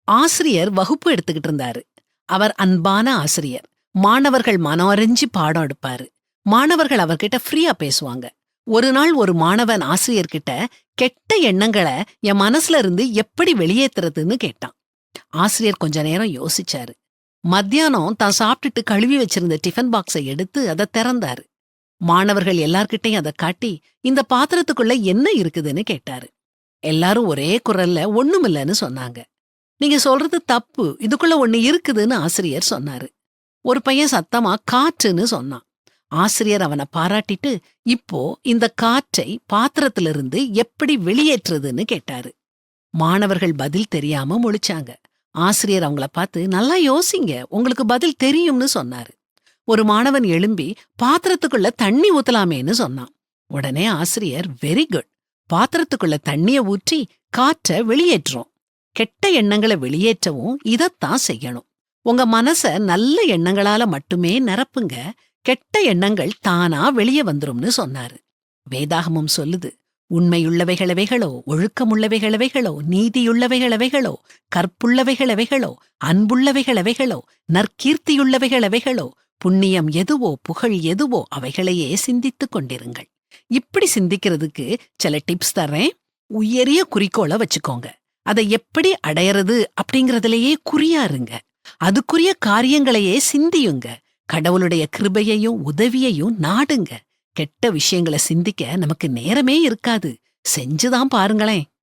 ஆசிரியர் வகுப்பு எடுத்துக்கிட்டு இருந்தாரு. அவர் அன்பான ஆசிரியர். மாணவர்கள் மனோரஞ்சி பாடம் எடுப்பாரு. மாணவர்கள் அவர்கிட்ட ஃப்ரீயா பேசுவாங்க. ஒரு நாள் ஒரு மாணவன் ஆசிரியர்கிட்ட கெட்ட எண்ணங்களை என் மனசுல இருந்து எப்படி வெளியேத்துறதுன்னு கேட்டான். ஆசிரியர் கொஞ்ச நேரம் யோசிச்சாரு. மத்தியானம் தான் சாப்பிட்டுட்டு கழுவி வச்சிருந்த டிஃபன் பாக்ஸை எடுத்து அதை திறந்தாரு. மாணவர்கள் எல்லார்கிட்டையும் அதை காட்டி இந்த பாத்திரத்துக்குள்ள என்ன இருக்குதுன்னு கேட்டாரு. எல்லாரும் ஒரே குரல்ல ஒண்ணுமில்லன்னு சொன்னாங்க. நீங்க சொல்றது தப்பு, இதுக்குள்ள ஒண்ணு இருக்குதுன்னு ஆசிரியர் சொன்னாரு. ஒரு பையன் சத்தமா காற்றுன்னு சொன்னான். ஆசிரியர் அவனை பாராட்டிட்டு, இப்போ இந்த காற்றை பாத்திரத்திலிருந்து எப்படி வெளியேற்றுறதுன்னு கேட்டாரு. மாணவர்கள் பதில் தெரியாம முழிச்சாங்க. ஆசிரியர் அவங்கள பார்த்து, நல்லா யோசிங்க, உங்களுக்கு பதில் தெரியும்னு சொன்னாரு. ஒரு மாணவன் எழும்பி பாத்திரத்துக்குள்ள தண்ணி ஊத்தலாமேன்னு சொன்னான். உடனே ஆசிரியர், வெரி குட், பாத்திரத்துக்குள்ள தண்ணிய ஊற்றி காற்றை வெளியேற்றோம். கெட்ட எண்ணங்களை வெளியேற்றவும் இதத்தான் செய்யணும். உங்க மனச நல்ல எண்ணங்களால மட்டுமே நிரப்புங்க, கெட்ட எண்ணங்கள் தானா வெளியே வந்துரும்னு சொன்னாரு. வேதாகமம் சொல்லுது, உண்மையுள்ளவைகளவைகளோ, ஒழுக்கமுள்ளவைகளவைகளோ, நீதியுள்ளவைகளவைகளோ, கற்புள்ளவைகளவைகளோ, அன்புள்ளவைகளவைகளோ, நற்கீர்த்தியுள்ளவைகளவைகளோ, புண்ணியம் எதுவோ புகழ் எதுவோ அவைகளையே சிந்தித்துக் கொண்டிருங்கள். இப்படி சிந்திக்கிறதுக்கு சில டிப்ஸ் தர்றேன். உயரிய குறிக்கோளை வச்சுக்கோங்க. அதை எப்படி அடையறது அப்படிங்கறதுலயே குறியாருங்க. அதுக்குரிய காரியங்களையே சிந்தியுங்க. கடவுளுடைய கிருபையையும் உதவியையும் நாடுங்க. கெட்ட விஷயங்களை சிந்திக்க நமக்கு நேரமே இருக்காது. செஞ்சுதான் பாருங்களேன்.